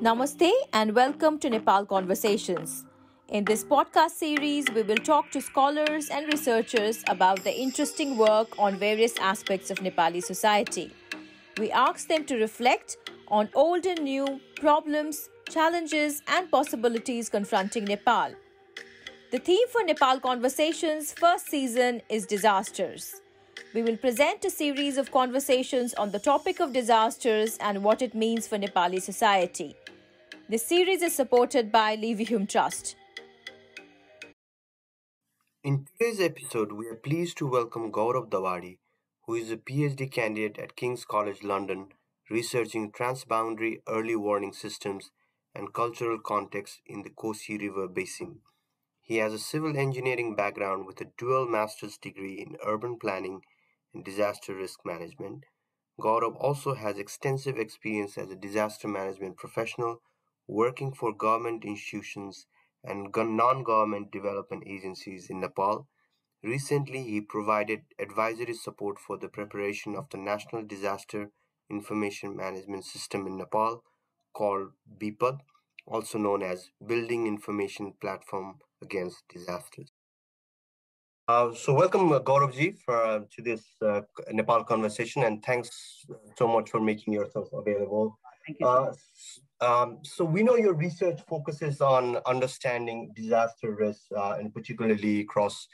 Namaste and welcome to Nepal Conversations. In this podcast series, we will talk to scholars and researchers about the interesting work on various aspects of Nepali society. We ask them to reflect on old and new problems, challenges, and possibilities confronting Nepal. The theme for Nepal Conversations' first season is disasters. We will present a series of conversations on the topic of disasters and what it means for Nepali society. This series is supported by Levium Trust. In today's episode, we are pleased to welcome Gaurab Dawadi, who is a PhD candidate at King's College London, researching transboundary early warning systems and cultural context in the Kosi River basin. He has a civil engineering background with a dual master's degree in urban planning and disaster risk management. Gaurav also has extensive experience as a disaster management professional, working for government institutions and non-government development agencies in Nepal. Recently, he provided advisory support for the preparation of the National Disaster Information Management System in Nepal, called BIPAD, also known as Building Information Platform Against Disasters. So welcome, Gauravji, to this Nepal conversation, and thanks so much for making yourself available. Thank you. So we know your research focuses on understanding disaster risks, and particularly across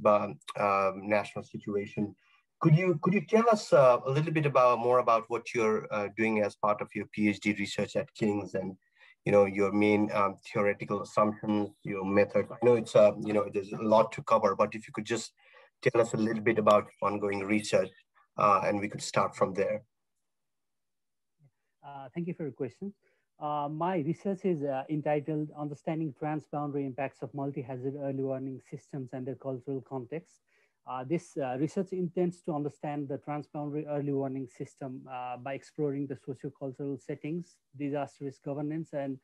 national situation. Could you tell us a little bit more about what you're doing as part of your PhD research at King's, and your main theoretical assumptions, your method? I know it's there's a lot to cover, but if you could just tell us a little bit about ongoing research, and we could start from there. Thank you for your question. My research is entitled Understanding Transboundary Impacts of Multi-Hazard Early Warning Systems and Their Cultural Context. This research intends to understand the transboundary early warning system by exploring the socio-cultural settings, disaster risk governance, and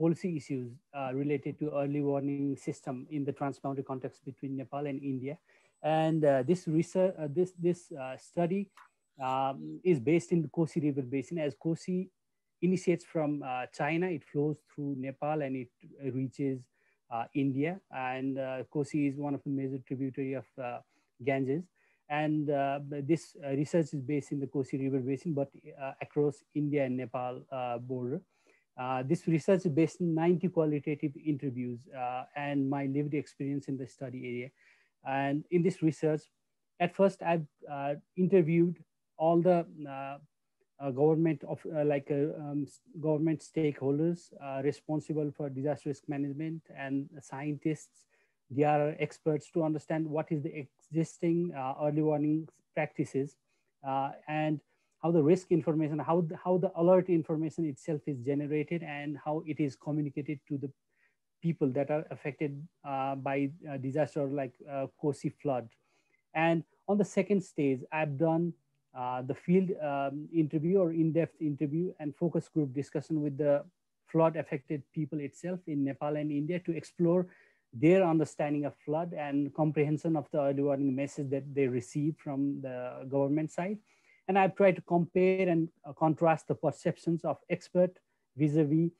policy issues related to early warning system in the transboundary context between Nepal and India. And this research, this study is based in the Kosi River basin. As Kosi initiates from China, it flows through Nepal and it reaches India. And Kosi is one of the major tributary of Ganges. And this research is based in the Kosi River basin, but across India and Nepal border. This research is based on 90 qualitative interviews and my lived experience in the study area. And in this research, at first I've interviewed all the government stakeholders responsible for disaster risk management and scientists. They are experts to understand what is the existing early warning practices and how the risk information, how the alert information itself is generated and how it is communicated to the people that are affected by disaster like Kosi flood. And on the second stage, I've done the field interview or in-depth interview and focus group discussion with the flood affected people itself in Nepal and India to explore their understanding of flood and comprehension of the early warning message that they receive from the government side. And I've tried to compare and contrast the perceptions of expert vis-a-vis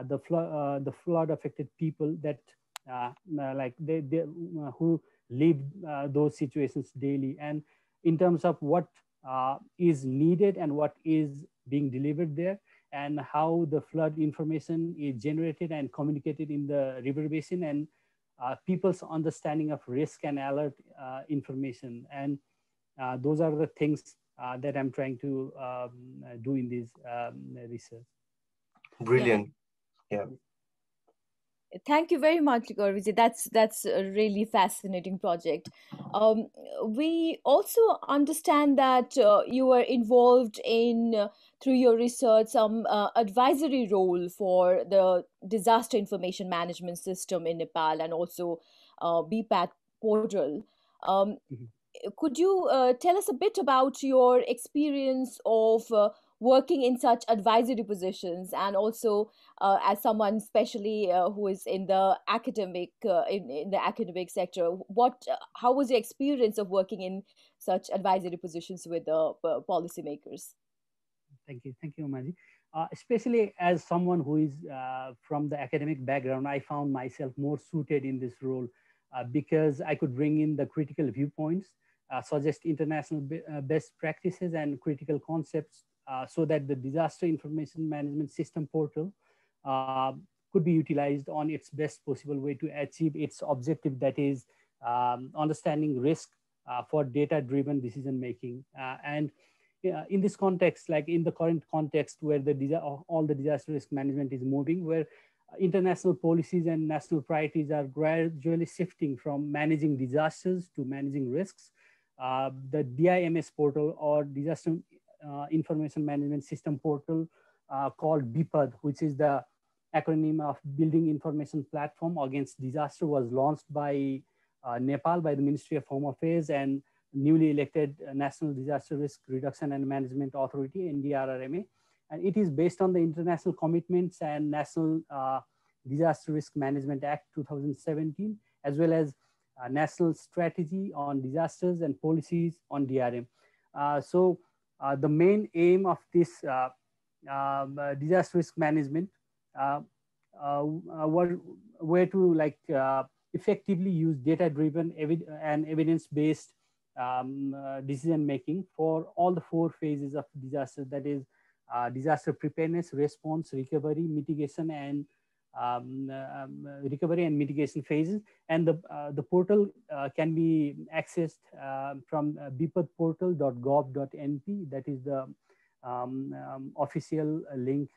the flood affected people that who live those situations daily, and in terms of what is needed and what is being delivered there, and how the flood information is generated and communicated in the river basin, and people's understanding of risk and alert information. And those are the things that I'm trying to do in this research. Brilliant. Yeah. Thank you very much, Gaurav. That's a really fascinating project. We also understand that you were involved in, through your research, some advisory role for the disaster information management system in Nepal and also BIPAD portal. Could you tell us a bit about your experience of working in such advisory positions, and also as someone especially who is in the academic in the academic sector, how was your experience of working in such advisory positions with the policymakers? Thank you, Umaji. especially as someone who is from the academic background, I found myself more suited in this role because I could bring in the critical viewpoints, suggest international best practices and critical concepts so that the disaster information management system portal uh, could be utilized on its best possible way to achieve its objective, that is understanding risk for data-driven decision making. And in this context, like in the current context where all the disaster risk management is moving, where international policies and national priorities are gradually shifting from managing disasters to managing risks, the DIMS portal, or Disaster Information Management System portal, called BIPAD, which is the acronym of Building Information Platform Against Disaster, was launched by Nepal, by the Ministry of Home Affairs and newly elected National Disaster Risk Reduction and Management Authority, NDRRMA. And it is based on the international commitments and National Disaster Risk Management Act 2017, as well as National Strategy on Disasters and Policies on DRM. The main aim of this disaster risk management were to effectively use data-driven and evidence-based decision making for all the 4 phases of disaster, that is disaster preparedness, response, recovery, mitigation, and recovery and mitigation phases. And the portal can be accessed from bipadportal.gov.np. That is the official link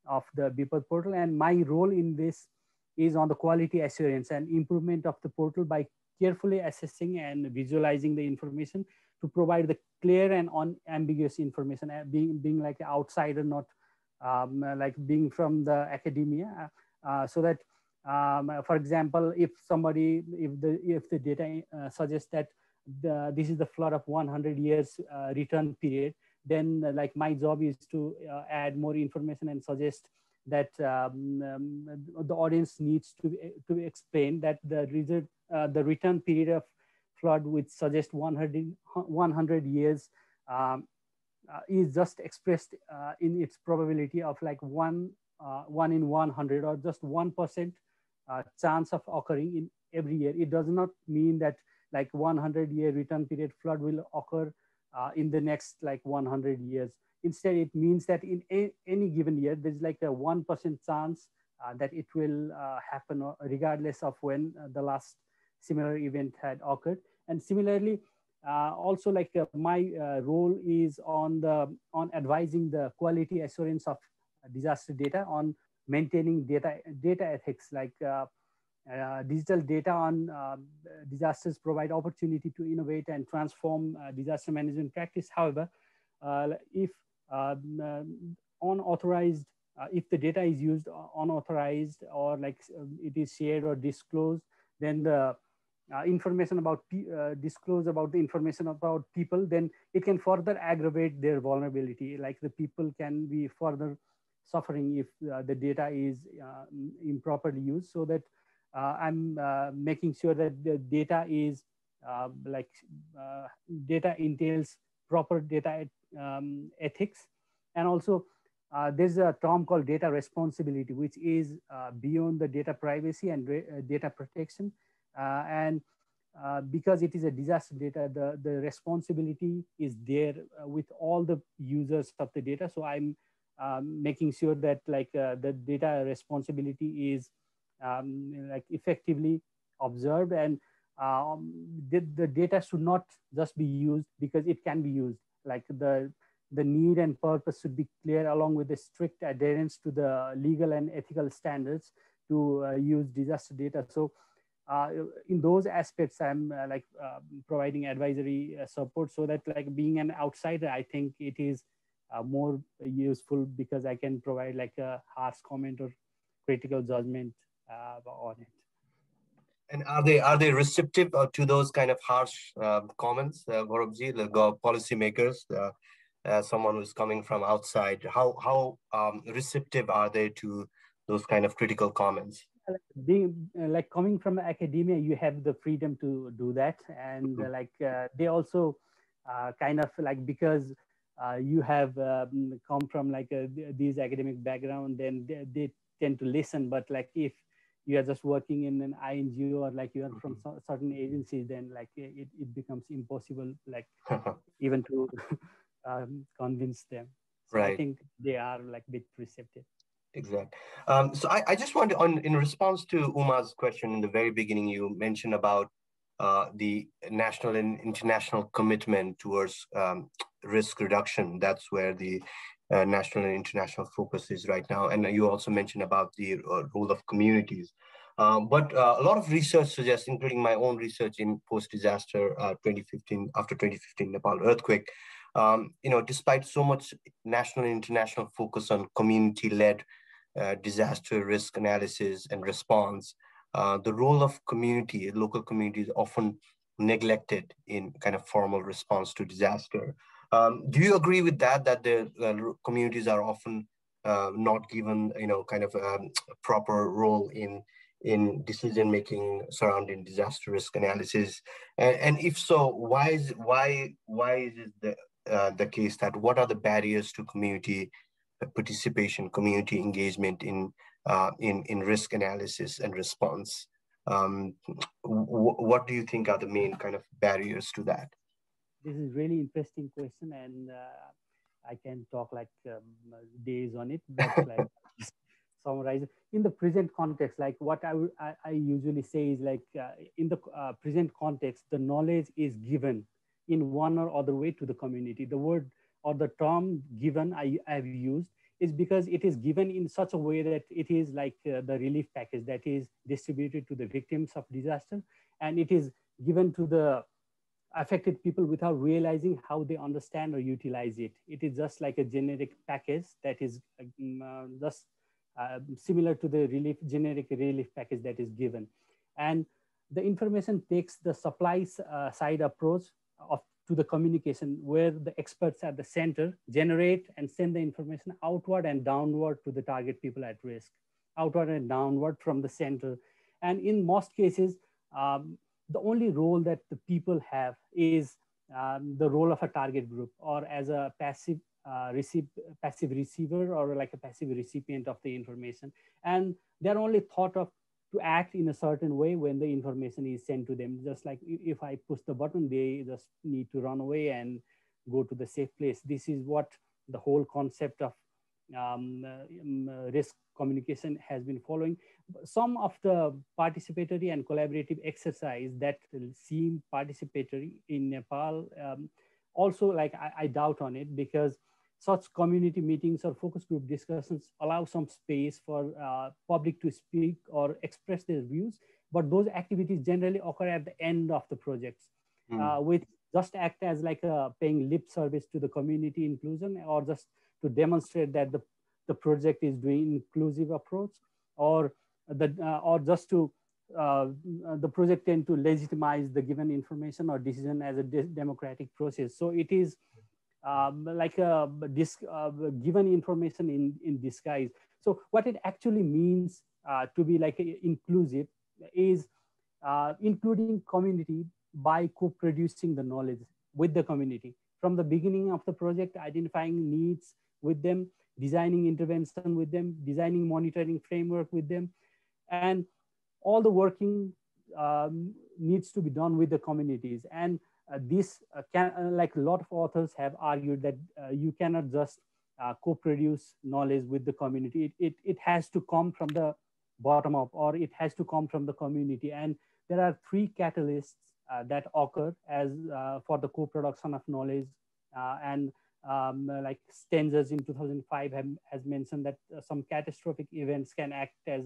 of the BIPAD portal. And my role in this is on the quality assurance and improvement of the portal by carefully assessing and visualizing the information to provide the clear and unambiguous information, being like an outsider, not like being from the academia, so that, for example, if the data suggests that this is the flood of 100 years return period, then like my job is to add more information and suggest that the audience needs to explain that the return period of flood, which suggests 100 years, is just expressed in its probability of like 1 in 100, or just 1% chance of occurring in every year. It does not mean that like 100-year return period flood will occur in the next like 100 years. Instead, it means that in any given year, there's like a 1% chance that it will happen regardless of when the last similar event had occurred. And similarly, also like my role is on advising the quality assurance of disaster data, on maintaining data ethics, like digital data on disasters provide opportunity to innovate and transform disaster management practice. However, if unauthorized, if the data is used unauthorized, or like it is shared or disclosed, then the information about disclose about the information about people, then it can further aggravate their vulnerability. Like the people can be further suffering if the data is improperly used. So that I'm making sure that the data is data entails proper data ethics. And also there's a term called data responsibility, which is beyond the data privacy and data protection. And because it is a disaster data, the responsibility is there with all the users of the data. So I'm making sure that like the data responsibility is like effectively observed, and the data should not just be used because it can be used. Like the need and purpose should be clear, along with the strict adherence to the legal and ethical standards to use disaster data. So in those aspects, I'm providing advisory support, so that like being an outsider, I think it is more useful because I can provide like a harsh comment or critical judgment on it. And are they receptive to those kind of harsh comments, Gaurabji, the policymakers, someone who's coming from outside? How receptive are they to those kind of critical comments? Being like coming from academia, you have the freedom to do that, and they also kind of like, because you have come from like these academic background, then they tend to listen. But like if you are just working in an INGO or like you are from certain agencies, then like it becomes impossible, like even to convince them. So I Right. think they are like a bit receptive. Exactly. So I just want to, in response to Uma's question in the very beginning, you mentioned about the national and international commitment towards risk reduction. That's where the national and international focus is right now. And you also mentioned about the role of communities. But a lot of research suggests, including my own research in post-disaster 2015, after 2015 Nepal earthquake, despite so much national and international focus on community-led disaster risk analysis and response, the role of community, local communities, often neglected in kind of formal response to disaster. Do you agree with that? That the communities are often not given, kind of a proper role in decision making surrounding disaster risk analysis, and if so, why is it the case that what are the barriers to community participation, community engagement in risk analysis and response? What do you think are the main kind of barriers to that? This is really interesting question, and I can talk like days on it. But like summarize in the present context, like what I usually say is like in the present context, the knowledge is given in one or other way to the community. The word or the term given I have used is because it is given in such a way that it is like the relief package that is distributed to the victims of disaster, and it is given to the affected people without realizing how they understand or utilize it. It is just like a generic package that is just similar to the generic relief package that is given. And the information takes the supply side approach to the communication, where the experts at the center generate and send the information outward and downward to the target people at risk, outward and downward from the center. And in most cases, the only role that the people have is the role of a target group, or as a passive receiver, or like a passive recipient of the information. And they're only thought of to act in a certain way when the information is sent to them. Just like if I push the button, they just need to run away and go to the safe place. This is what the whole concept of risk communication has been following. Some of the participatory and collaborative exercise that seem participatory in Nepal, also like I doubt on it, because such community meetings or focus group discussions allow some space for public to speak or express their views, but those activities generally occur at the end of the projects, which just act as like a paying lip service to the community inclusion, or just to demonstrate that the project is doing inclusive approach, or just to the project tend to legitimize the given information or decision as a democratic process. So it is like a given information in disguise. So what it actually means to be like inclusive is including community by co-producing the knowledge with the community from the beginning of the project, identifying needs with them, designing intervention with them, designing monitoring framework with them, and all the working needs to be done with the communities. And this like a lot of authors have argued that you cannot just co-produce knowledge with the community. It has to come from the bottom up, or it has to come from the community. And there are three catalysts that occur as for the co-production of knowledge. And like Stenzers in 2005 has mentioned that some catastrophic events can act as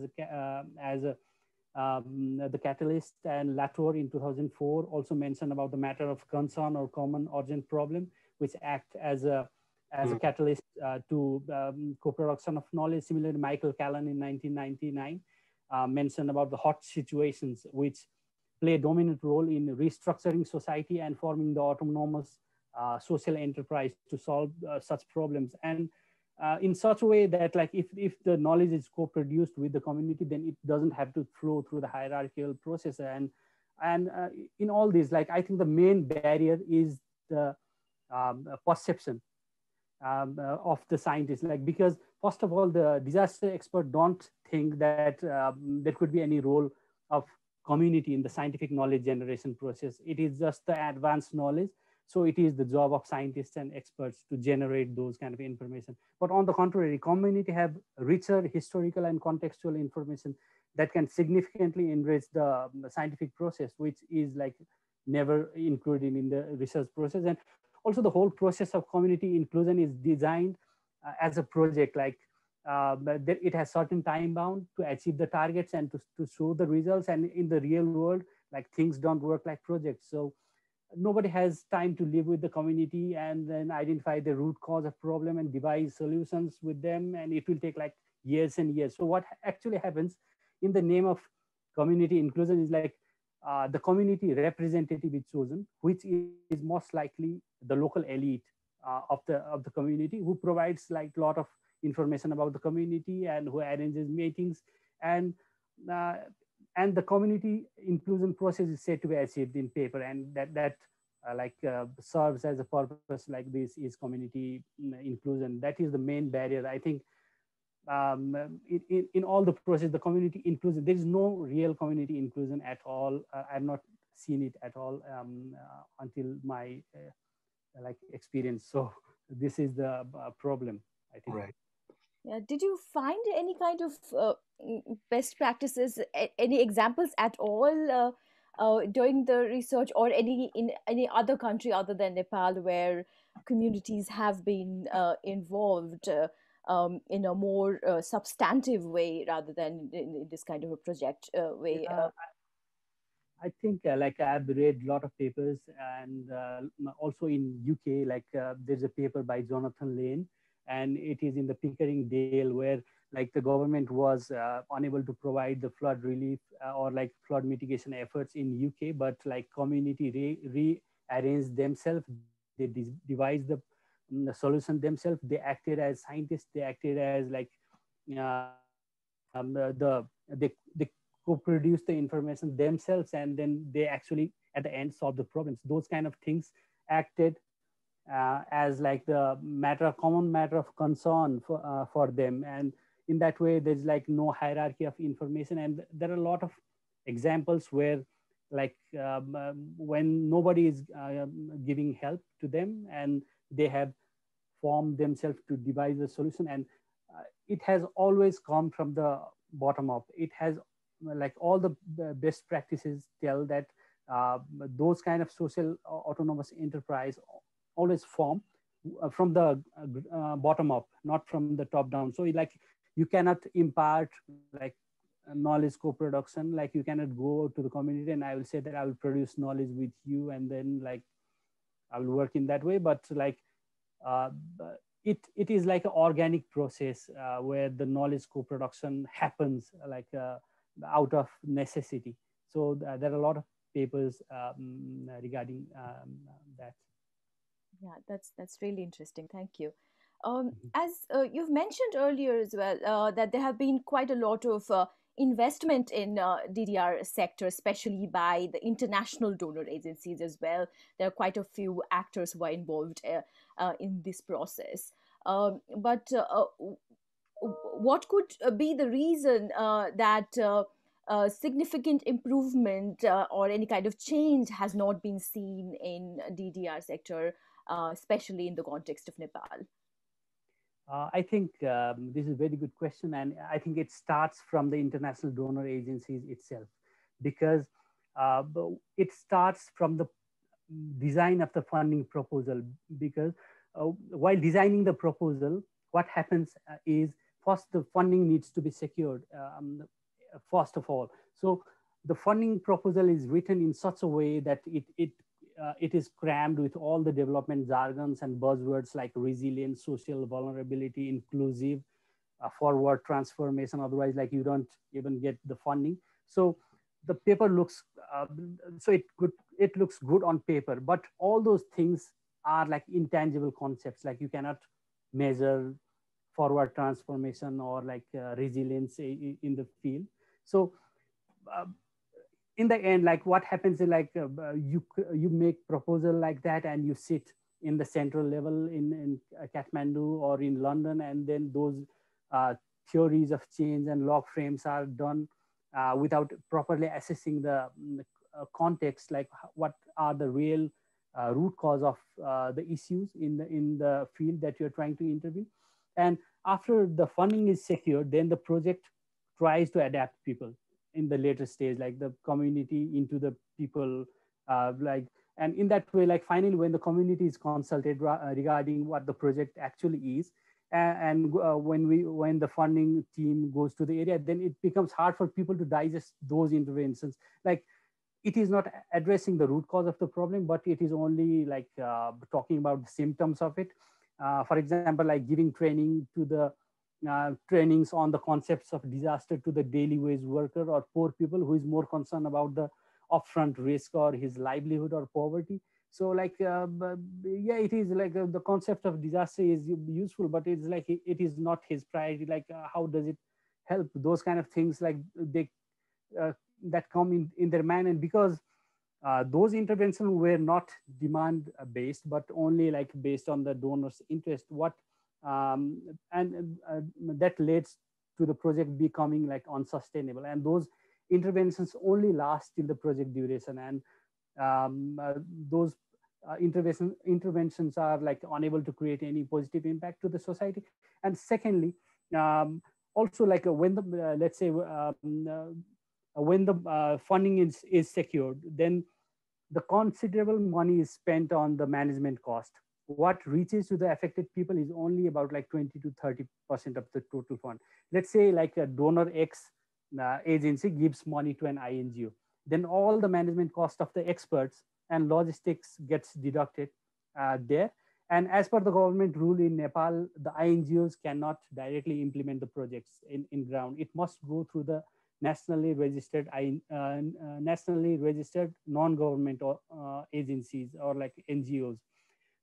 the catalyst, and Latour in 2004 also mentioned about the matter of concern or common urgent problem, which act as a catalyst to co-production of knowledge. Similarly, Michael Callan in 1999 mentioned about the hot situations, which play a dominant role in restructuring society and forming the autonomous social enterprise to solve such problems. And in such a way that like if the knowledge is co-produced with the community, then it doesn't have to flow through the hierarchical process. And in all this, like I think the main barrier is the perception of the scientists, like, because first of all, the disaster expert don't think that there could be any role of community in the scientific knowledge generation process. It is just the advanced knowledge. So it is the job of scientists and experts to generate those kind of information. But on the contrary, community have richer historical and contextual information that can significantly enrich the scientific process, which is like never included in the research process. And also the whole process of community inclusion is designed as a project, like but it has certain time bound to achieve the targets and to show the results. And in the real world, like, things don't work like projects. So nobody has time to live with the community and then identify the root cause of problem and devise solutions with them, and it will take like years and years. So what actually happens in the name of community inclusion is like the community representative is chosen, which is most likely the local elite of the community, who provides like a lot of information about the community and who arranges meetings. And uh, and the community inclusion process is said to be achieved in paper, and that serves as a purpose. Like, this is community inclusion. That is the main barrier, I think. In all the process, the community inclusion, there is no real community inclusion at all. I've not seen it at all until my like experience. So this is the problem, I think. Right. Yeah. Did you find any kind of best practices, any examples at all during the research, or any in any other country other than Nepal where communities have been involved in a more substantive way rather than in this kind of a project way? Yeah, I think like I've read a lot of papers, and also in UK, like there's a paper by Jonathan Lane, and it is in the Pickering Dale, where like the government was unable to provide the flood relief or like flood mitigation efforts in UK, but like community rearranged themselves. They devised the solution themselves. They acted as scientists. They acted as like they co-produce the information themselves, and then they actually at the end solve the problems. Those kind of things acted as like the common matter of concern for them. And in that way, there's like no hierarchy of information. And there are a lot of examples where like when nobody is giving help to them, and they have formed themselves to devise a solution. And it has always come from the bottom up. It has like all the best practices tell that those kind of social autonomous enterprise always form from the bottom up, not from the top down. So like you cannot impart like knowledge co-production. Like you cannot go to the community and I will say that I will produce knowledge with you, and then like I will work in that way. But like uh, it is like an organic process where the knowledge co-production happens like out of necessity. So there are a lot of papers regarding that. Yeah, that's really interesting. Thank you. Mhm. As you've mentioned earlier as well, that there have been quite a lot of investment in DDR sector, especially by the international donor agencies as well. There are quite a few actors who are involved in this process. But what could be the reason that significant improvement or any kind of change has not been seen in DDR sector, especially in the context of Nepal? I think this is a very good question, and I think it starts from the international donor agencies itself, because it starts from the design of the funding proposal. Because while designing the proposal, what happens is first the funding needs to be secured first of all. So the funding proposal is written in such a way that it is crammed with all the development jargons and buzzwords like resilience, social vulnerability, inclusive, forward transformation. Otherwise, like you don't even get the funding. So the paper looks it looks good on paper, but all those things are like intangible concepts. Like you cannot measure forward transformation or like resilience in the field. So uh, in the end, like what happens is like you make proposal like that, and you sit in the central level in Kathmandu or in London, and then those uh, theories of change and log frames are done without properly assessing the context, like what are the real root cause of the issues in the field that you're trying to intervene. And after the funding is secured, then the project tries to adapt people in the later stage, like the community into the people, like, and in that way, like finally, when the community is consulted regarding what the project actually is, and when the funding team goes to the area, then it becomes hard for people to digest those interventions. Like, it is not addressing the root cause of the problem, but it is only like talking about the symptoms of it. For example, like giving training to the trainings on the concepts of disaster to the daily wage worker or poor people who is more concerned about the upfront risk or his livelihood or poverty. So like yeah, it is like the concept of disaster is useful, but it's like it is not his priority. Like how does it help? Those kind of things, like they that come in their mind. And because those interventions were not demand based, but only like based on the donor's interest, what and that leads to the project becoming like unsustainable. And those interventions only last till the project duration, and those interventions are like unable to create any positive impact to the society. And secondly, also like when the let's say when the funding is secured, then the considerable money is spent on the management cost. What reaches to the affected people is only about like 20 to 30% of the total fund. Let's say like a donor X agency gives money to an INGO, then all the management cost of the experts and logistics gets deducted there. And as per the government rule in Nepal, the INGOs cannot directly implement the projects in ground. It must go through the nationally registered non-government agencies or like NGOs.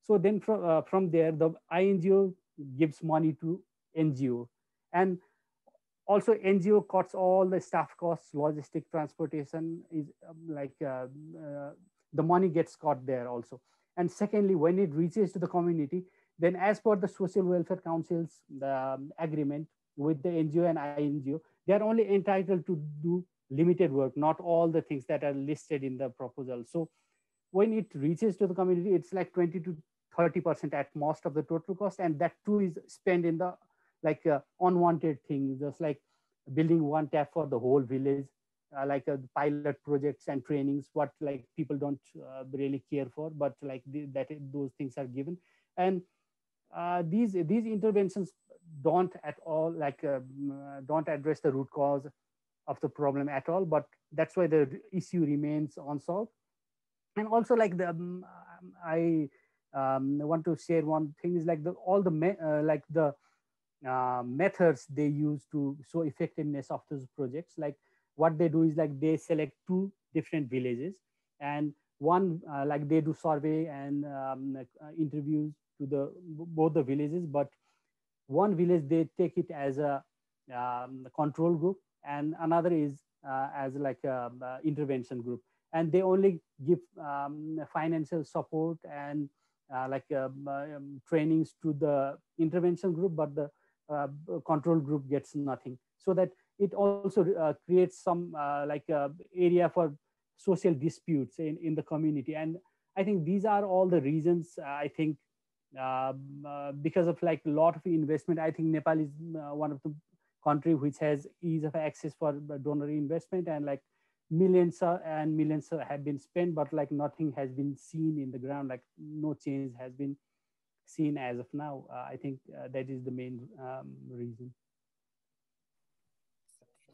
So then from there, the INGO gives money to NGO, and also NGO cuts all the staff costs, logistic, transportation is the money gets cut there also. And secondly, when it reaches to the community, then as per the Social Welfare Council's agreement with the NGO and INGO, they are only entitled to do limited work, not all the things that are listed in the proposal. So when it reaches to the community, it's like 20 to 30% at most of the total cost, and that too is spent in the like unwanted things, just like building one tap for the whole village, like pilot projects and trainings, what like people don't really care for, but like those things are given. And these interventions don't at all like don't address the root cause of the problem at all, but that's why the issue remains unsolved. And also like the I want to share one thing is like all the methods they use to show effectiveness of those projects. Like what they do is like they select two different villages, and one like they do survey and interviews to the both the villages, but one village they take it as a control group, and another is as like a intervention group, and they only give financial support and trainings to the intervention group, but the control group gets nothing. So that it also creates some area for social disputes in the community. And I think these are all the reasons. I think because of like a lot of investment, I think Nepal is one of the country which has ease of access for donor investment, and like millions and millions have been spent, but like nothing has been seen in the ground, like no change has been seen as of now. I think that is the main reason.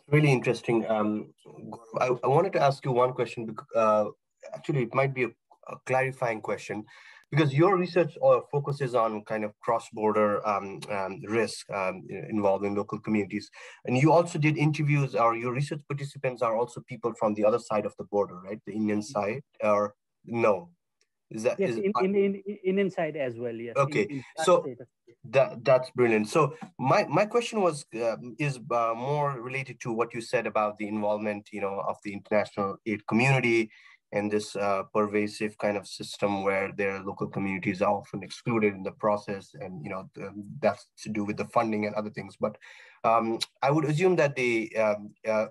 Really interesting. I wanted to ask you one question. Actually, it might be a clarifying question, because your research focuses on kind of cross-border risk involving local communities, and you also did interviews, or your research participants are also people from the other side of the border, right? The Indian side, or no? Is that yes, is in inside as well? Yes. okay? In So state. that's brilliant. So my question was is more related to what you said about the involvement, of the international aid community and this pervasive kind of system where their local communities are often excluded in the process, and that's to do with the funding and other things. But I would assume that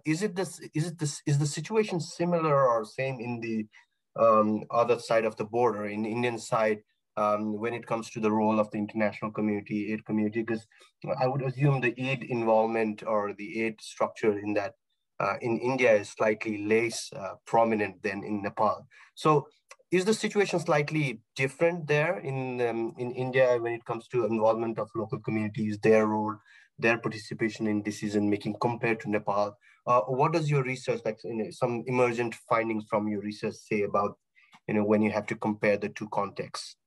is the situation similar or same in the other side of the border, in the Indian side, when it comes to the role of the international community, aid community? Because I would assume the aid involvement or the aid structure in that in India is slightly less prominent than in Nepal. So, is the situation slightly different there in India when it comes to involvement of local communities, their role, their participation in decision making compared to Nepal? What does your research, like some emergent findings from your research, say about when you have to compare the two contexts?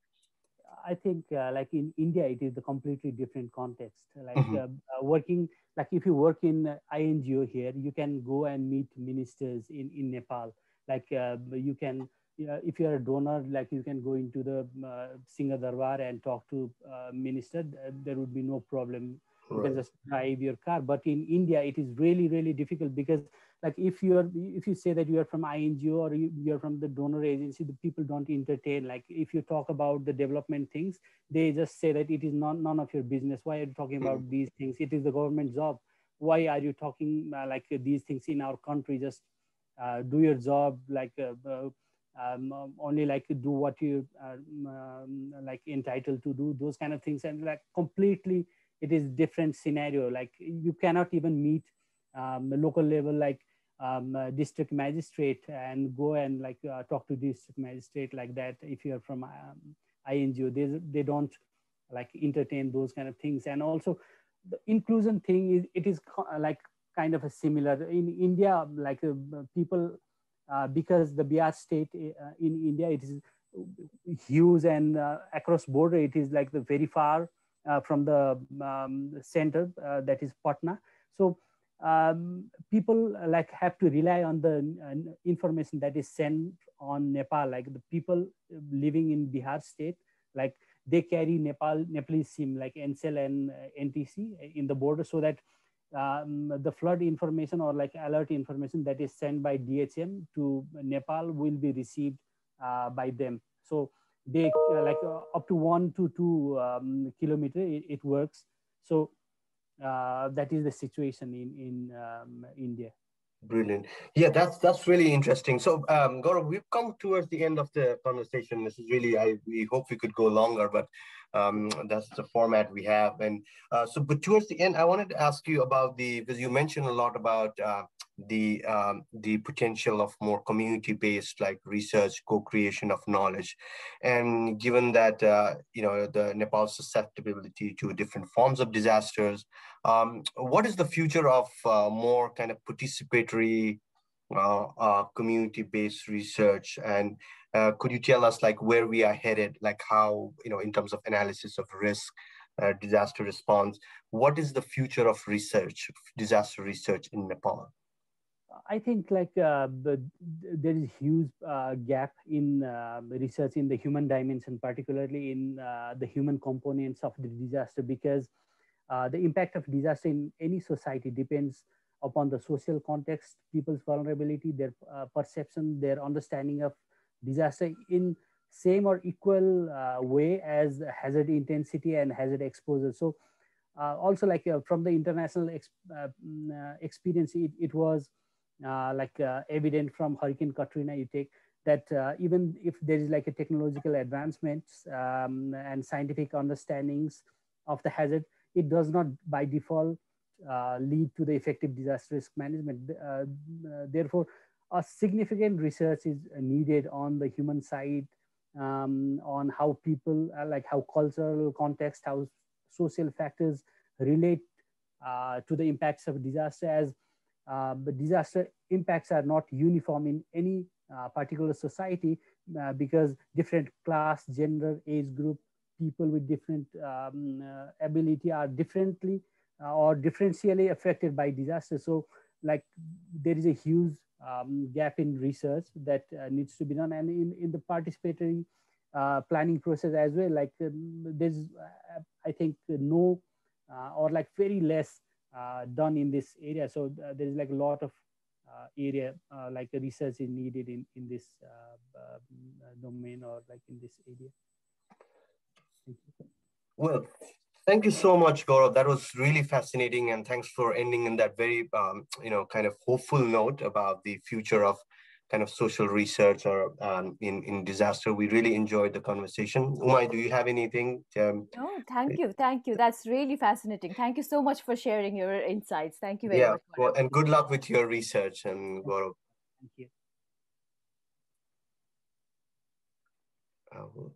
I think like in India, it is a completely different context. Like Hmm. working, like if you work in INGO here, you can go and meet ministers in Nepal. Like you can, if you are a donor, like you can go into the Singha Darbar and talk to minister. There would be no problem. You can Right. just drive your car. But in India, it is really, really difficult because like if you say that you are from INGO or you're from the donor agency, the people don't entertain. Like if you talk about the development things, they just say that it is not none of your business. Why are you talking Mm. about these things? It is the government job. Why are you talking like these things in our country? Just do your job, like only like do what you are like entitled to do, those kind of things. And like completely it is different scenario. Like you cannot even meet the local level, like district magistrate, and go and like talk to district magistrate like that. If you're from INGO, they don't like entertain those kind of things. And also the inclusion thing is, it is like kind of a similar in India. Like people, because the Bihar state in India, it is huge, and across border it is like the very far from the center, that is Patna. So people like have to rely on the information that is sent on Nepal. Like the people living in Bihar state, like they carry Nepalese SIM like NCEL and NTC in the border, so that the flood information or like alert information that is sent by DHM to Nepal will be received by them. So they like up to 1 to 2 kilometer it works. So that is the situation in India. Brilliant. Yeah, that's really interesting. So, Gaurav, we've come towards the end of the conversation. This is really, we hope we could go longer, but that's the format we have. And but towards the end, I wanted to ask you about because you mentioned a lot about the potential of more community-based, like research, co-creation of knowledge, and given that the Nepal's susceptibility to different forms of disasters. What is the future of more kind of participatory, community-based research? And could you tell us like where we are headed, like how, in terms of analysis of risk, disaster response, what is the future of research, disaster research in Nepal? I think like there is huge gap in research in the human dimension, particularly in the human components of the disaster, because the impact of disaster in any society depends upon the social context, people's vulnerability, their perception, their understanding of disaster in same or equal way as hazard intensity and hazard exposure. So also like from the international experience, it was like evident from Hurricane Katrina. You take that even if there is like a technological advancements and scientific understandings of the hazard, it does not by default lead to the effective disaster risk management. Therefore, a significant research is needed on the human side, on how people, like how cultural context, how social factors relate to the impacts of disaster, as the disaster impacts are not uniform in any particular society, because different class, gender, age group, people with different ability are differently or differentially affected by disaster. So like there is a huge gap in research that needs to be done, and in the participatory planning process as well. Like there's I think no or like very less done in this area. So there is like a lot of area, like the research is needed in this domain or like in this area. Thank you. Well, thank you so much, Gaurav. That was really fascinating, and thanks for ending in that very, kind of hopeful note about the future of kind of social research or in disaster. We really enjoyed the conversation. Umay, do you have anything? No, thank you. Thank you. That's really fascinating. Thank you so much for sharing your insights. Thank you very Yeah, much, well, Gaurav. and good luck with your research, and Gaurav. Thank you. Uh,